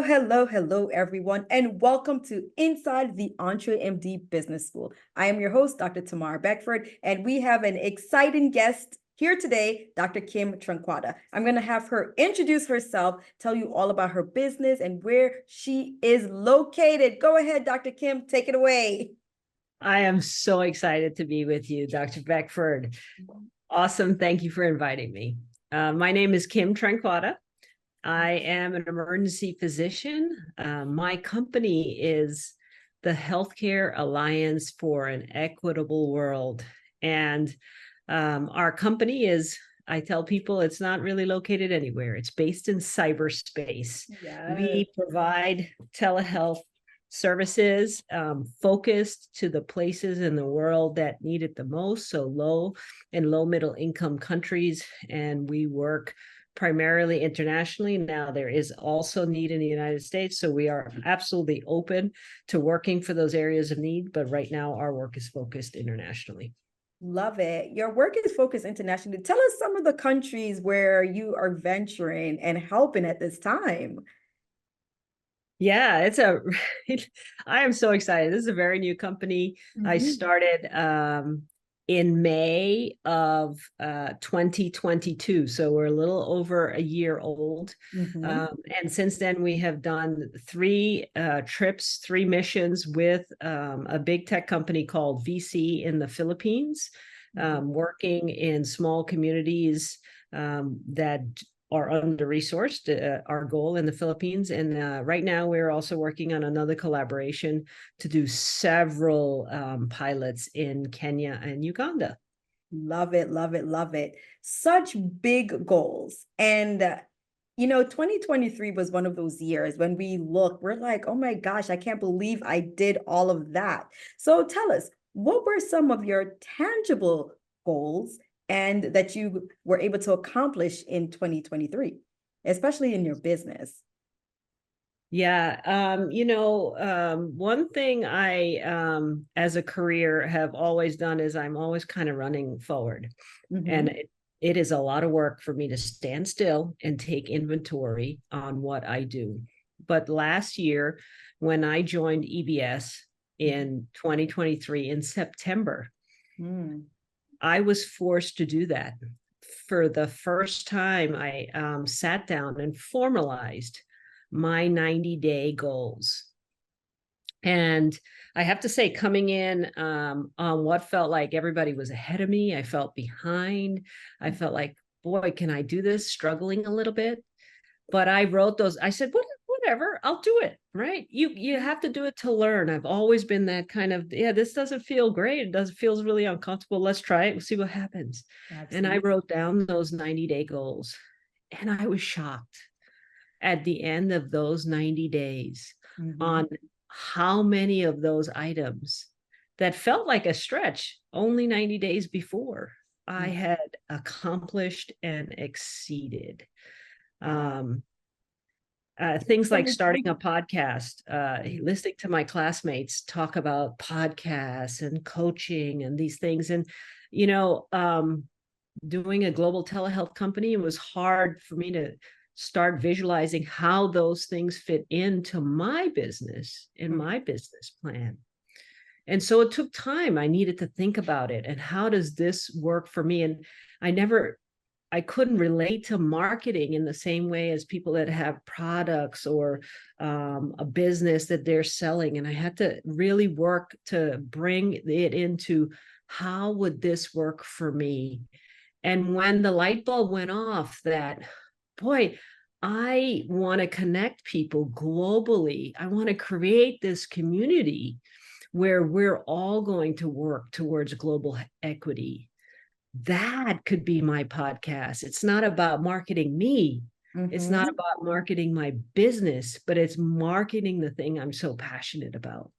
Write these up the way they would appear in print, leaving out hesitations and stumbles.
Hello, everyone, and welcome to Inside the EntreMD Business School. I am your host, Dr. Tamara Beckford, and we have an exciting guest here today, Dr. Kim Tranquada. I'm going to have her introduce herself, tell you all about her business and where she is located. Go ahead, Dr. Kim, take it away. I am so excited to be with you, Dr. Beckford. Awesome. Thank you for inviting me. My name is Kim Tranquada. I am an emergency physician. My company is the Healthcare Alliance for an Equitable World. And our company is, I tell people, it's not really located anywhere. It's based in cyberspace. Yes. We provide telehealth services focused to the places in the world that need it the most, so low and low middle income countries. And we work primarily internationally. Now, there is also need in the United States, so we are absolutely open to working for those areas of need. But right now, our work is focused internationally. Love it. Your work is focused internationally. Tell us some of the countries where you are venturing and helping at this time. Yeah, I am so excited. This is a very new company. I started in May of 2022. So we're a little over a year old. And since then, we have done three trips, three missions with a big tech company called VC in the Philippines, working in small communities that are under-resourced, our goal in the Philippines. And right now we're also working on another collaboration to do several pilots in Kenya and Uganda. Love it, love it, love it. Such big goals. And 2023 was one of those years when we look, we're like, oh my gosh, I can't believe I did all of that. So tell us, what were some of your tangible goals and that you were able to accomplish in 2023, especially in your business? Yeah, one thing I, as a career, have always done is I'm always kind of running forward. And it is a lot of work for me to stand still and take inventory on what I do. But last year, when I joined EBS in 2023 in September, I was forced to do that. For the first time, I sat down and formalized my 90-day goals. And I have to say, coming in on what felt like everybody was ahead of me, I felt behind. I felt like, boy, can I do this? Struggling a little bit. But I wrote those. I said, whatever, I'll do it, right? You have to do it to learn. I've always been that kind of, yeah, this doesn't feel great. It feels really uncomfortable. Let's try it. We'll see what happens. Absolutely. And I wrote down those 90-day goals. And I was shocked at the end of those 90 days on how many of those items that felt like a stretch only 90 days before I had accomplished and exceeded. Things like starting a podcast, listening to my classmates talk about podcasts and coaching and these things. And, doing a global telehealth company, it was hard for me to start visualizing how those things fit into my business and my business plan. And so it took time. I needed to think about it. And how does this work for me? And I couldn't relate to marketing in the same way as people that have products or a business that they're selling. And I had to really work to bring it into how would this work for me? And when the light bulb went off that, boy, I want to connect people globally. I want to create this community where we're all going to work towards global equity. That could be my podcast. It's not about marketing me. It's not about marketing my business, but it's marketing the thing I'm so passionate about.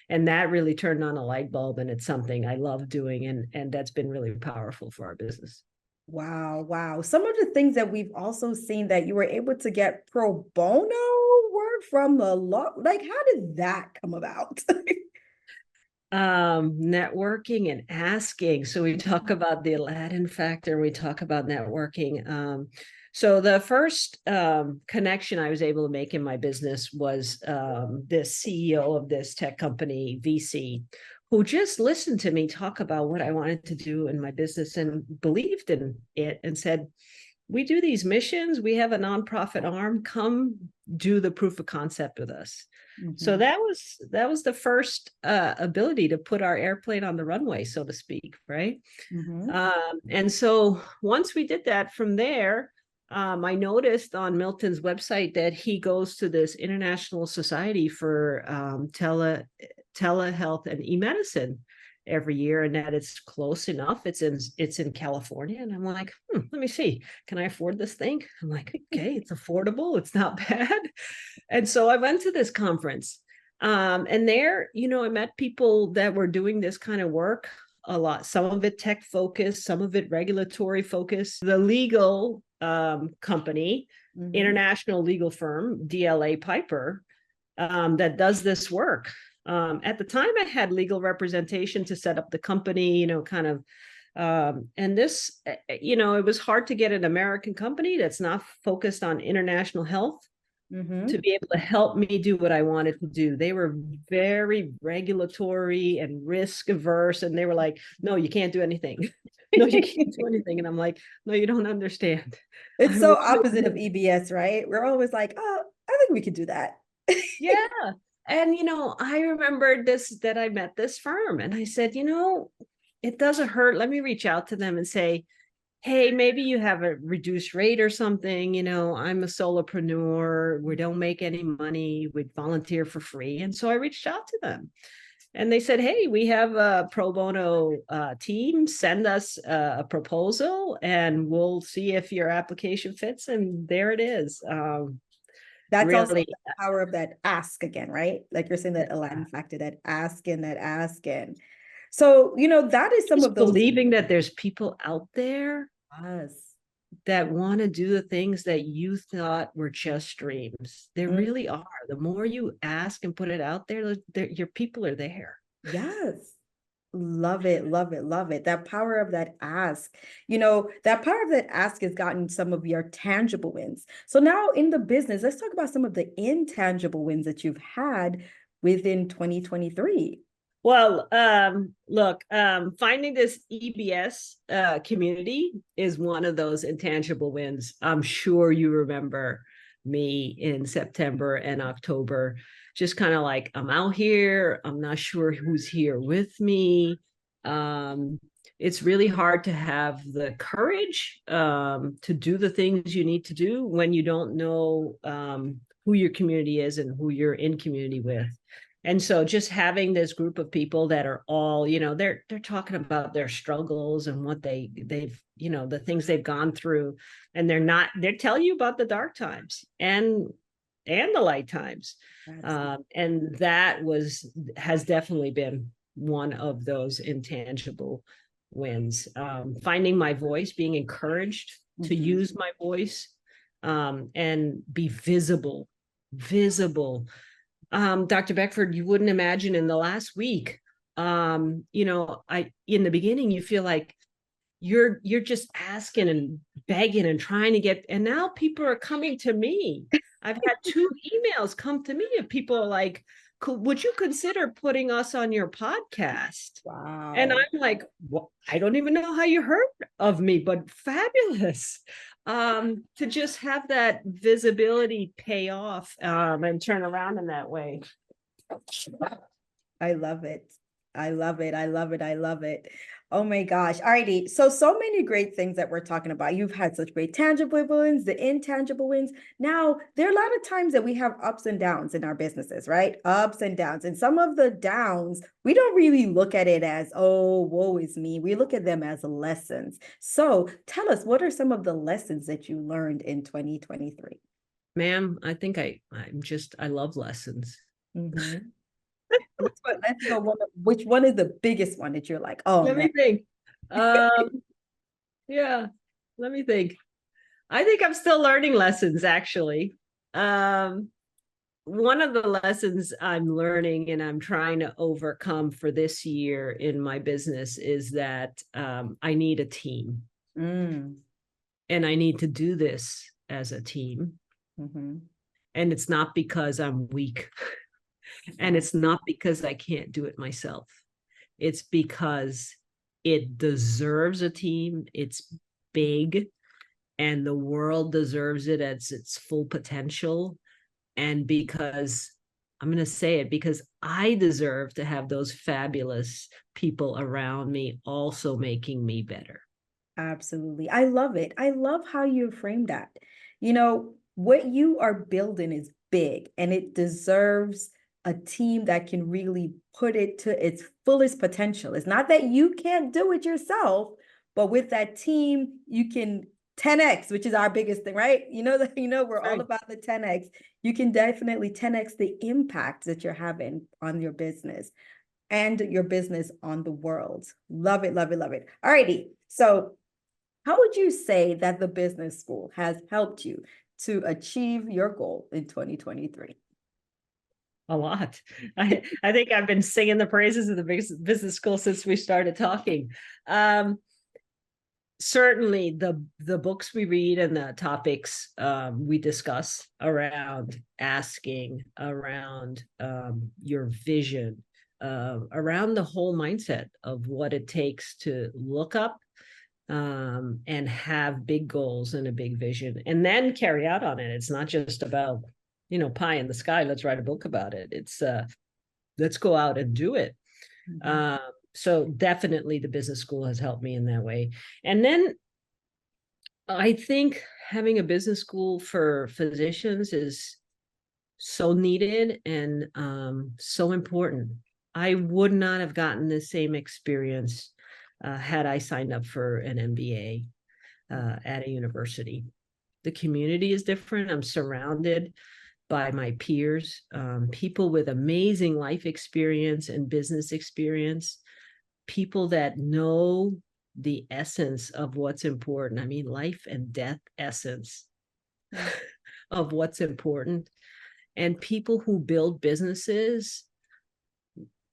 And that really turned on a light bulb, and it's something I love doing. And that's been really powerful for our business. Wow. Some of the things that we've also seen that you were able to get pro bono work from the law, like how did that come about? Networking and asking. So we talk about the Aladdin factor. We talk about networking. So the first connection I was able to make in my business was this CEO of this tech company, VC, who just listened to me talk about what I wanted to do in my business and believed in it and said, we do these missions, we have a nonprofit arm, come do the proof of concept with us. So that was the first ability to put our airplane on the runway, so to speak, right? And so once we did that, from there, I noticed on Milton's website that he goes to this International Society for telehealth and e-medicine every year, and that it's close enough. It's in California. And I'm like, let me see. Can I afford this thing? I'm like, okay, it's affordable. It's not bad. And so I went to this conference. And there, I met people that were doing this kind of work a lot. Some of it tech focused, some of it regulatory focused. The legal company, international legal firm, DLA Piper, that does this work. At the time, I had legal representation to set up the company, kind of. And this, it was hard to get an American company that's not focused on international health to be able to help me do what I wanted to do. They were very regulatory and risk averse. And they were like, no, you can't do anything. No, you can't do anything. And I'm like, no, you don't understand. It's so opposite of EBS, right? We're always like, oh, I think we could do that. Yeah. And, I remembered that I met this firm and I said, it doesn't hurt. Let me reach out to them and say, hey, maybe you have a reduced rate or something. I'm a solopreneur. We don't make any money. We'd volunteer for free. And so I reached out to them and they said, hey, we have a pro bono team. Send us a proposal and we'll see if your application fits. And there it is. That's really, also the power of that ask again, right? Like you're saying, that Aladdin factor, that asking. So, that is some just of those. believing that there's people out there Yes. that want to do the things that you thought were just dreams. There really are. The more you ask and put it out there, your people are there. Yes. Love it, love it, love it. That power of that ask, that power of that ask has gotten some of your tangible wins. So now in the business, let's talk about some of the intangible wins that you've had within 2023. Well, look, finding this EBS community is one of those intangible wins. I'm sure you remember me in September and October, just kind of like, I'm out here. I'm not sure who's here with me. It's really hard to have the courage to do the things you need to do when you don't know who your community is and who you're in community with. And so just having this group of people that are all, they're talking about their struggles and what they've, the things they've gone through, and they're telling you about the dark times and the light times. And that has definitely been one of those intangible wins. Finding my voice, being encouraged to use my voice, and be visible. Dr. Beckford, you wouldn't imagine in the last week, in the beginning, you feel like you're just asking and begging and trying to get, and now people are coming to me. I've had 2 emails come to me of people are like, would you consider putting us on your podcast? Wow. And I'm like, well, I don't even know how you heard of me, but fabulous. To just have that visibility pay off and turn around in that way. I love it. I love it. I love it. I love it. Oh my gosh. Alrighty. So many great things that we're talking about. You've had such great tangible wins, the intangible wins. Now, there are a lot of times that we have ups and downs in our businesses, right? Ups and downs. And some of the downs, we don't really look at it as, oh, woe is me. We look at them as lessons. So tell us, what are some of the lessons that you learned in 2023? Ma'am, I think I love lessons. Let's go. Which one is the biggest one that you're like, oh, let me think. Yeah, let me think. I think I'm still learning lessons, actually. One of the lessons I'm learning and I'm trying to overcome for this year in my business is that I need a team. and I need to do this as a team. Mm-hmm. And it's not because I'm weak. And it's not because I can't do it myself. It's because it deserves a team. It's big, and the world deserves it at its full potential. And because I'm going to say it, because I deserve to have those fabulous people around me also making me better. Absolutely. I love it. I love how you frame that. You know, what you are building is big and it deserves a team that can really put it to its fullest potential. It's not that you can't do it yourself, but with that team, you can 10x, which is our biggest thing, right? We're all Right. about the 10x. You can definitely 10x the impact that you're having on your business and your business on the world. Love it, love it, love it. All righty. So how would you say that the business school has helped you to achieve your goal in 2023? A lot. I think I've been singing the praises of the business school since we started talking. Certainly the books we read and the topics we discuss around asking, around your vision, around the whole mindset of what it takes to look up and have big goals and a big vision and then carry out on it. It's not just about, pie in the sky, let's write a book about it. It's let's go out and do it. Mhm. So definitely the business school has helped me in that way. And then I think having a business school for physicians is so needed and so important. I would not have gotten the same experience had I signed up for an MBA at a university. The community is different. I'm surrounded by my peers, people with amazing life experience and business experience, people that know the essence of what's important. I mean, life and death essence Mm. of what's important. And people who build businesses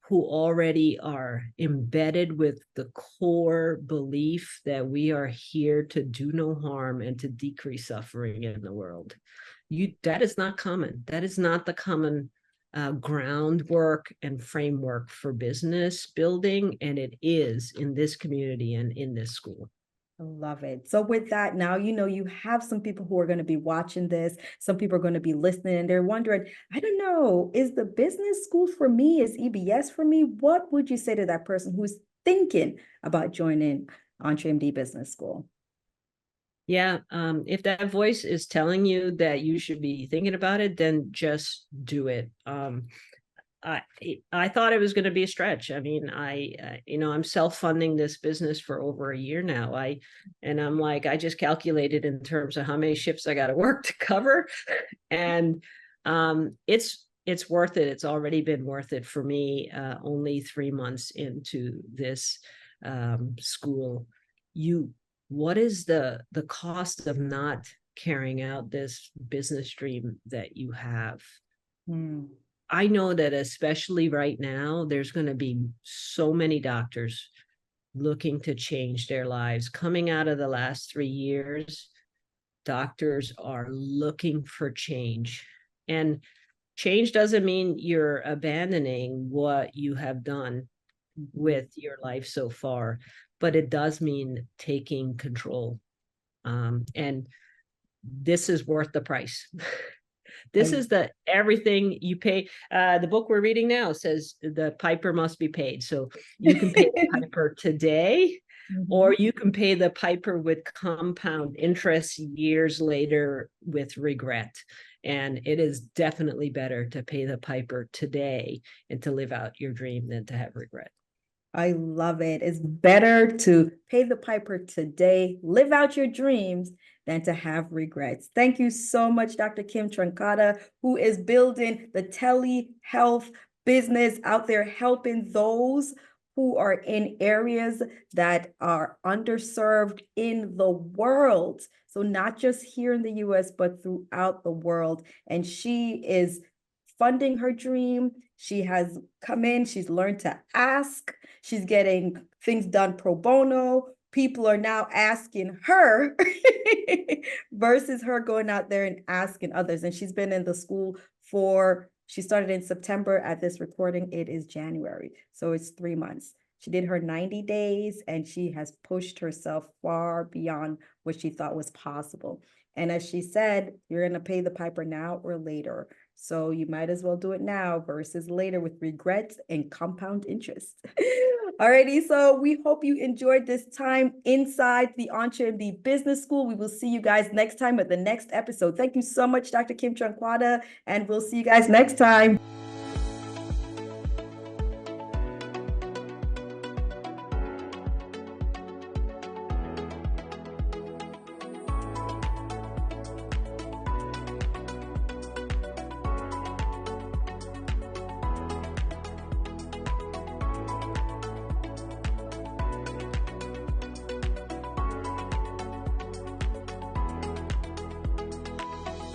who already are embedded with the core belief that we are here to do no harm and to decrease suffering in the world. That is not common. That is not the common groundwork and framework for business building, and it is in this community and in this school. I love it. So with that, now you have some people who are going to be watching this. Some people are going to be listening and they're wondering, I don't know, is the business school for me? Is EBS for me? What would you say to that person who's thinking about joining EntreMD Business School? Yeah, if that voice is telling you that you should be thinking about it, then just do it. I I thought it was going to be a stretch. I mean, I'm self-funding this business for over a year now. I'm like, I just calculated in terms of how many shifts I got to work to cover, and it's worth it. It's already been worth it for me. Only 3 months into this school, what is the cost of not carrying out this business dream that you have? Hmm. I know that especially right now, there's going to be so many doctors looking to change their lives. Coming out of the last 3 years, doctors are looking for change. And change doesn't mean you're abandoning what you have done Mhm. with your life so far, but it does mean taking control. And this is worth the price. This I is the everything you pay. The book we're reading now says the piper must be paid. So you can pay the piper today, or Mhm. you can pay the piper with compound interest years later with regret. And it is definitely better to pay the piper today and to live out your dream than to have regret. I love it. It's better to pay the piper today, live out your dreams, than to have regrets. Thank you so much, Dr. Kim Tranquada, who is building the telehealth business out there, helping those who are in areas that are underserved in the world. So not just here in the US, but throughout the world. And she is funding her dream. She has come in, she's learned to ask, she's getting things done pro bono, people are now asking her versus her going out there and asking others. And she's been in the school she started in September. At this recording, it is January. So it's 3 months. She did her 90 days and she has pushed herself far beyond what she thought was possible. And as she said, you're going to pay the piper now or later. So you might as well do it now versus later with regrets and compound interest. Alrighty, so we hope you enjoyed this time inside the EntreMD Business School. We will see you guys next time at the next episode. Thank you so much, Dr. Kim Tranquada, and we'll see you guys next time.